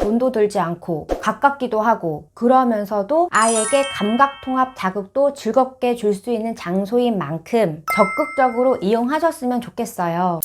돈도 들지 않고 가깝기도 하고 그러면서도 아이에게 감각통합 자극도 즐겁게 줄 수 있는 장소인 만큼 적극적으로 이용하셨으면 좋겠어요.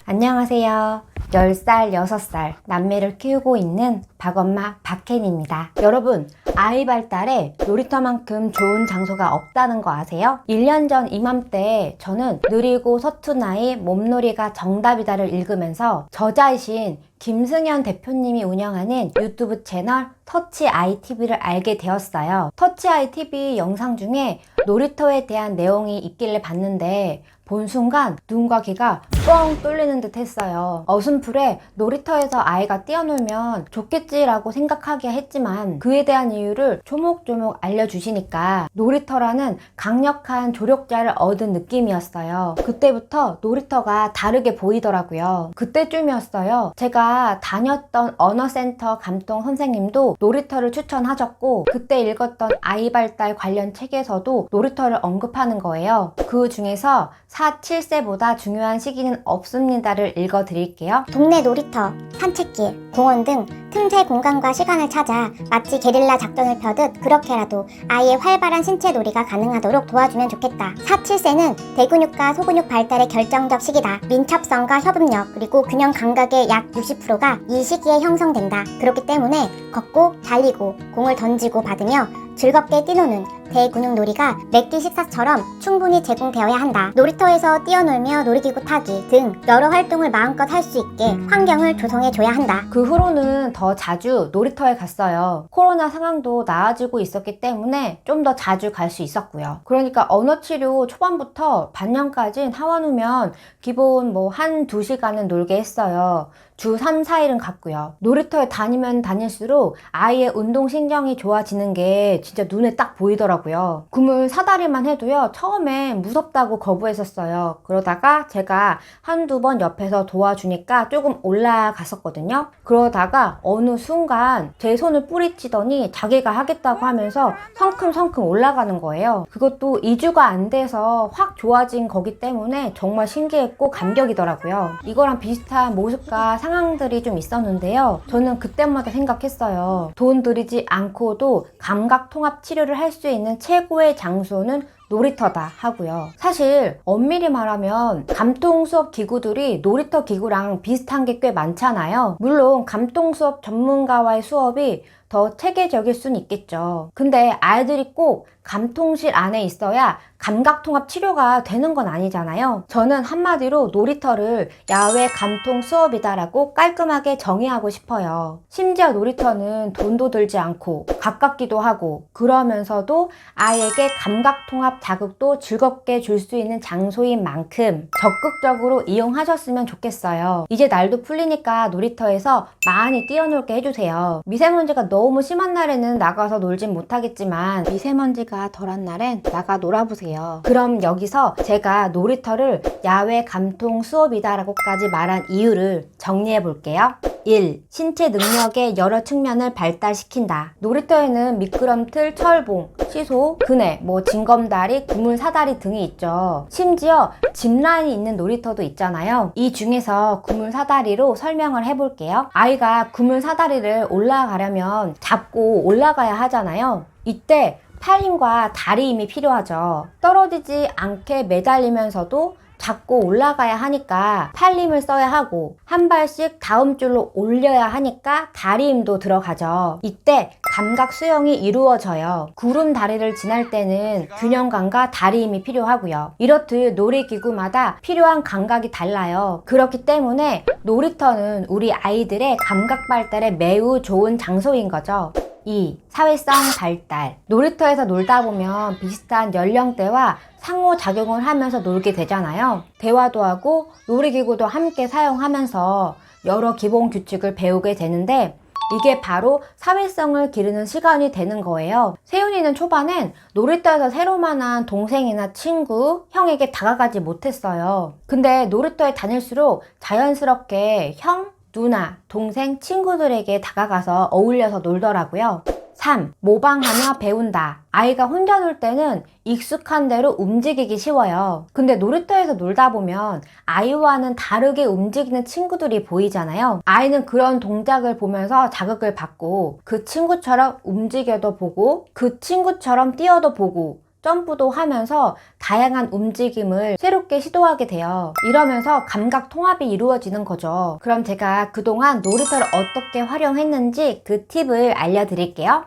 안녕하세요. 10살, 6살 남매를 키우고 있는 박엄마 박혜니입니다. 여러분, 아이 발달에 놀이터만큼 좋은 장소가 없다는 거 아세요? 1년 전 이맘때 저는 느리고 서툰 아이 몸놀이가 정답이다를 읽으면서 저자이신 김승현 대표님이 운영하는 유튜브 채널 터치아이TV를 알게 되었어요. 터치아이TV 영상 중에 놀이터에 대한 내용이 있길래 봤는데 본 순간 눈과 귀가 뻥 뚫리는 듯 했어요. 어순풀에 놀이터에서 아이가 뛰어놀면 좋겠지라고 생각하기야 했지만 그에 대한 이유를 조목조목 알려주시니까 놀이터라는 강력한 조력자를 얻은 느낌이었어요. 그때부터 놀이터가 다르게 보이더라고요. 그때쯤이었어요. 제가 다녔던 언어센터 감독 선생님도 놀이터를 추천하셨고 그때 읽었던 아이 발달 관련 책에서도 놀이터를 언급하는 거예요. 그 중에서 4, 7세보다 중요한 시기는 없습니다를 읽어드릴게요. 동네 놀이터, 산책길, 공원 등 틈새 공간과 시간을 찾아 마치 게릴라 작전을 펴듯 그렇게라도 아이의 활발한 신체 놀이가 가능하도록 도와주면 좋겠다. 4, 7세는 대근육과 소근육 발달의 결정적 시기다. 민첩성과 협응력 그리고 균형 감각의 약 60%가 이 시기에 형성된다. 그렇기 때문에 걷고 달리고 공을 던지고 받으며 즐겁게 뛰노는 대근육놀이가 매끼 식사처럼 충분히 제공되어야 한다. 놀이터에서 뛰어놀며 놀이기구 타기 등 여러 활동을 마음껏 할 수 있게 환경을 조성해줘야 한다. 그 후로는 더 자주 놀이터에 갔어요. 코로나 상황도 나아지고 있었기 때문에 좀 더 자주 갈 수 있었고요. 그러니까 언어치료 초반부터 반년까지는 하원 후면 기본 한두 시간은 놀게 했어요. 주 3, 4일은 갔고요. 놀이터에 다니면 다닐수록 아이의 운동신경이 좋아지는 게 진짜 눈에 딱 보이더라고요. 그물 사다리만 해도요, 처음엔 무섭다고 거부했었어요. 그러다가 제가 한두 번 옆에서 도와주니까 조금 올라갔었거든요. 그러다가 어느 순간 제 손을 뿌리치더니 자기가 하겠다고 하면서 성큼성큼 올라가는 거예요. 그것도 2주가 안 돼서 확 좋아진 거기 때문에 정말 신기했고 감격이더라고요. 이거랑 비슷한 모습과 상황들이 좀 있었는데요. 저는 그때마다 생각했어요. 돈 들이지 않고도 감각 통합 치료를 할 수 있는 최고의 장소는 놀이터다 하고요. 사실 엄밀히 말하면 감통 수업 기구들이 놀이터 기구랑 비슷한 게 꽤 많잖아요. 물론 감통 수업 전문가와의 수업이 더 체계적일 수는 있겠죠. 근데 아이들이 꼭 감통실 안에 있어야 감각통합 치료가 되는 건 아니잖아요. 저는 한마디로 놀이터를 야외 감통 수업이다라고 깔끔하게 정의하고 싶어요. 심지어 놀이터는 돈도 들지 않고 가깝기도 하고 그러면서도 아이에게 감각통합 자극도 즐겁게 줄 수 있는 장소인 만큼 적극적으로 이용하셨으면 좋겠어요. 이제 날도 풀리니까 놀이터에서 많이 뛰어놀게 해주세요. 미세먼지가 너무 심한 날에는 나가서 놀진 못하겠지만 미세먼지가 덜한 날엔 나가 놀아보세요. 그럼 여기서 제가 놀이터를 야외 감통 수업이다 라고까지 말한 이유를 정리해 볼게요. 1. 신체 능력의 여러 측면을 발달시킨다. 놀이터에는 미끄럼틀, 철봉, 시소, 그네, 징검다리, 그물 사다리 등이 있죠. 심지어 짚라인이 있는 놀이터도 있잖아요. 이 중에서 그물 사다리로 설명을 해볼게요. 아이가 그물 사다리를 올라가려면 잡고 올라가야 하잖아요. 이때 팔 힘과 다리 힘이 필요하죠. 떨어지지 않게 매달리면서도 잡고 올라가야 하니까 팔 힘을 써야 하고 한 발씩 다음 줄로 올려야 하니까 다리 힘도 들어가죠. 이때 감각 수용이 이루어져요. 구름 다리를 지날 때는 균형감과 다리 힘이 필요하고요. 이렇듯 놀이기구마다 필요한 감각이 달라요. 그렇기 때문에 놀이터는 우리 아이들의 감각 발달에 매우 좋은 장소인 거죠. 2. 사회성 발달. 놀이터에서 놀다 보면 비슷한 연령대와 상호작용을 하면서 놀게 되잖아요. 대화도 하고 놀이기구도 함께 사용하면서 여러 기본 규칙을 배우게 되는데 이게 바로 사회성을 기르는 시간이 되는 거예요. 세윤이는 초반엔 놀이터에서 새로 만난 동생이나 친구, 형에게 다가가지 못했어요. 근데 놀이터에 다닐수록 자연스럽게 형, 누나, 동생, 친구들에게 다가가서 어울려서 놀더라고요. 3. 모방하며 배운다. 아이가 혼자 놀 때는 익숙한 대로 움직이기 쉬워요. 근데 놀이터에서 놀다 보면 아이와는 다르게 움직이는 친구들이 보이잖아요. 아이는 그런 동작을 보면서 자극을 받고 그 친구처럼 움직여도 보고 그 친구처럼 뛰어도 보고 점프도 하면서 다양한 움직임을 새롭게 시도하게 돼요. 이러면서 감각 통합이 이루어지는 거죠. 그럼 제가 그동안 놀이터를 어떻게 활용했는지 그 팁을 알려드릴게요.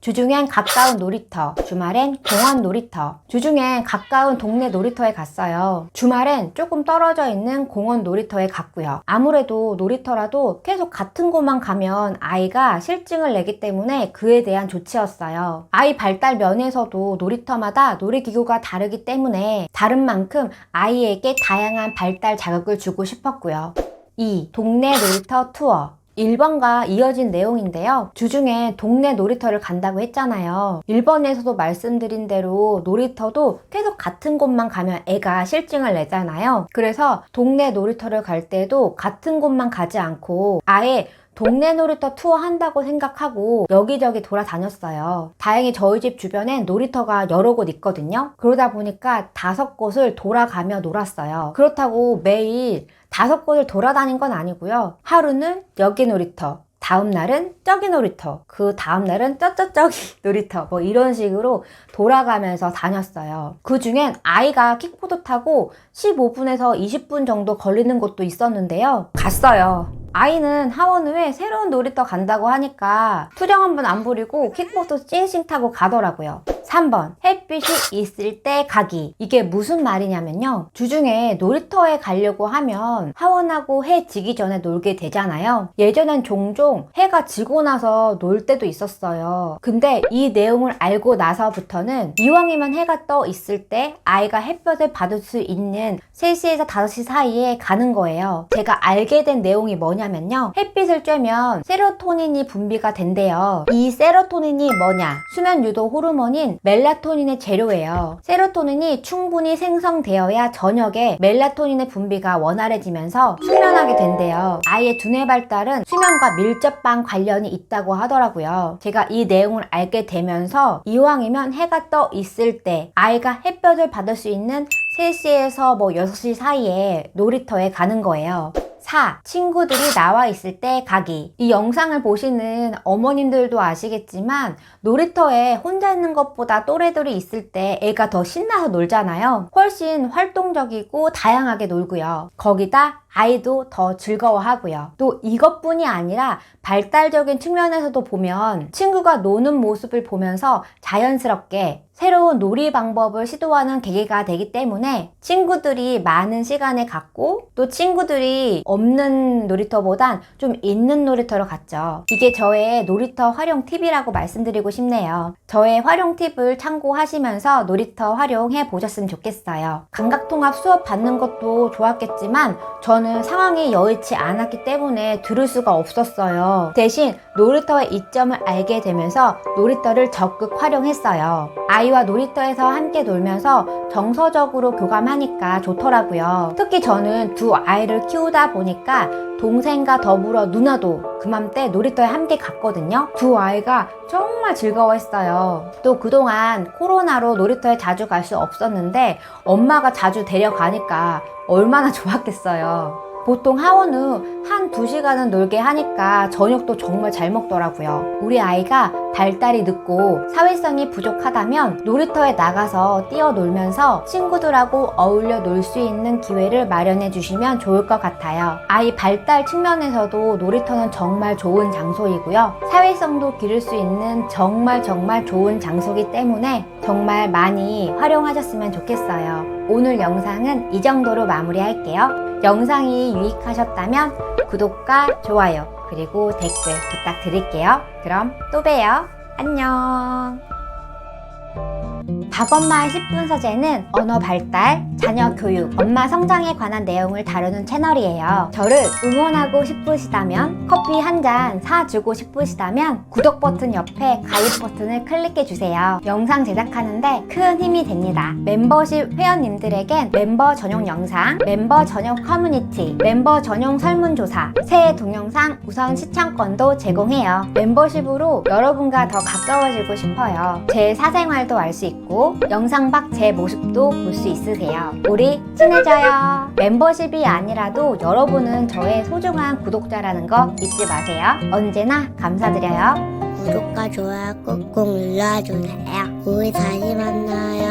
주중엔 가까운 놀이터, 주말엔 공원 놀이터. 주중엔 가까운 동네 놀이터에 갔어요. 주말엔 조금 떨어져 있는 공원 놀이터에 갔고요. 아무래도 놀이터라도 계속 같은 곳만 가면 아이가 실증을 내기 때문에 그에 대한 조치였어요. 아이 발달 면에서도 놀이터마다 놀이기구가 다르기 때문에 다른 만큼 아이에게 다양한 발달 자극을 주고 싶었고요. 2. 동네 놀이터 투어. 1번과 이어진 내용인데요. 주중에 동네 놀이터를 간다고 했잖아요. 1번에서도 말씀드린 대로 놀이터도 계속 같은 곳만 가면 애가 실증을 내잖아요. 그래서 동네 놀이터를 갈 때도 같은 곳만 가지 않고 아예 동네 놀이터 투어 한다고 생각하고 여기저기 돌아다녔어요. 다행히 저희 집 주변엔 놀이터가 여러 곳 있거든요. 그러다 보니까 5곳을 돌아가며 놀았어요. 그렇다고 매일 5곳을 돌아다닌 건 아니고요. 하루는 여기 놀이터, 다음 날은 저기 놀이터, 그 다음 날은 저기 놀이터, 뭐 이런 식으로 돌아가면서 다녔어요. 그 중엔 아이가 킥보드 타고 15분에서 20분 정도 걸리는 곳도 있었는데요. 갔어요. 아이는 하원 후에 새로운 놀이터 간다고 하니까 투정 한번 안 부리고 킥보드 찡찡 타고 가더라고요. 3번, 햇빛이 있을 때 가기. 이게 무슨 말이냐면요. 주중에 놀이터에 가려고 하면 하원하고 해 지기 전에 놀게 되잖아요. 예전엔 종종 해가 지고 나서 놀 때도 있었어요. 근데 이 내용을 알고 나서부터는 이왕이면 해가 떠 있을 때 아이가 햇볕을 받을 수 있는 3시에서 5시 사이에 가는 거예요. 제가 알게 된 내용이 뭐냐면요. 햇빛을 쬐면 세로토닌이 분비가 된대요. 이 세로토닌이 뭐냐? 수면 유도 호르몬인 멜라토닌의 재료예요. 세로토닌이 충분히 생성되어야 저녁에 멜라토닌의 분비가 원활해지면서 수면하게 된대요. 아이의 두뇌 발달은 수면과 밀접한 관련이 있다고 하더라고요. 제가 이 내용을 알게 되면서 이왕이면 해가 떠 있을 때 아이가 햇볕을 받을 수 있는 3시에서 6시 사이에 놀이터에 가는 거예요. 4. 친구들이 나와 있을 때 가기. 이 영상을 보시는 어머님들도 아시겠지만 놀이터에 혼자 있는 것보다 또래들이 있을 때 애가 더 신나서 놀잖아요. 훨씬 활동적이고 다양하게 놀고요. 거기다 아이도 더 즐거워하고요. 또 이것뿐이 아니라 발달적인 측면에서도 보면 친구가 노는 모습을 보면서 자연스럽게 새로운 놀이 방법을 시도하는 계기가 되기 때문에 친구들이 많은 시간을 갖고 또 친구들이 없는 놀이터보단 좀 있는 놀이터로 갔죠. 이게 저의 놀이터 활용 팁이라고 말씀드리고 싶네요. 저의 활용 팁을 참고하시면서 놀이터 활용해 보셨으면 좋겠어요. 감각통합 수업 받는 것도 좋았겠지만 저는 상황이 여의치 않았기 때문에 들을 수가 없었어요. 대신 놀이터의 이점을 알게 되면서 놀이터를 적극 활용했어요. 아이와 놀이터에서 함께 놀면서 정서적으로 교감하니까 좋더라고요. 특히 저는 두 아이를 키우다 보니까 동생과 더불어 누나도 그맘때 놀이터에 함께 갔거든요. 두 아이가 정말 즐거워했어요. 또 그동안 코로나로 놀이터에 자주 갈 수 없었는데 엄마가 자주 데려가니까 얼마나 좋았겠어요. 보통 하원 후 1-2시간은 놀게 하니까 저녁도 정말 잘 먹더라고요. 우리 아이가 발달이 늦고 사회성이 부족하다면 놀이터에 나가서 뛰어놀면서 친구들하고 어울려 놀 수 있는 기회를 마련해 주시면 좋을 것 같아요. 아이 발달 측면에서도 놀이터는 정말 좋은 장소이고요. 사회성도 기를 수 있는 정말 좋은 장소이기 때문에 정말 많이 활용하셨으면 좋겠어요. 오늘 영상은 이 정도로 마무리할게요. 영상이 유익하셨다면 구독과 좋아요 그리고 댓글 부탁드릴게요. 그럼 또 봬요. 안녕. 밥엄마의 10분 서재는 언어 발달, 자녀 교육, 엄마 성장에 관한 내용을 다루는 채널이에요. 저를 응원하고 싶으시다면, 커피 한 잔 사주고 싶으시다면 구독 버튼 옆에 가입 버튼을 클릭해주세요. 영상 제작하는데 큰 힘이 됩니다. 멤버십 회원님들에겐 멤버 전용 영상, 멤버 전용 커뮤니티, 멤버 전용 설문조사, 새해 동영상 우선 시청권도 제공해요. 멤버십으로 여러분과 더 가까워지고 싶어요. 제 사생활도 알 수 있고 영상 밖 제 모습도 볼 수 있으세요. 우리 친해져요. 멤버십이 아니라도 여러분은 저의 소중한 구독자라는 거 잊지 마세요. 언제나 감사드려요. 구독과 좋아요 꾹꾹 눌러주세요. 우리 다시 만나요.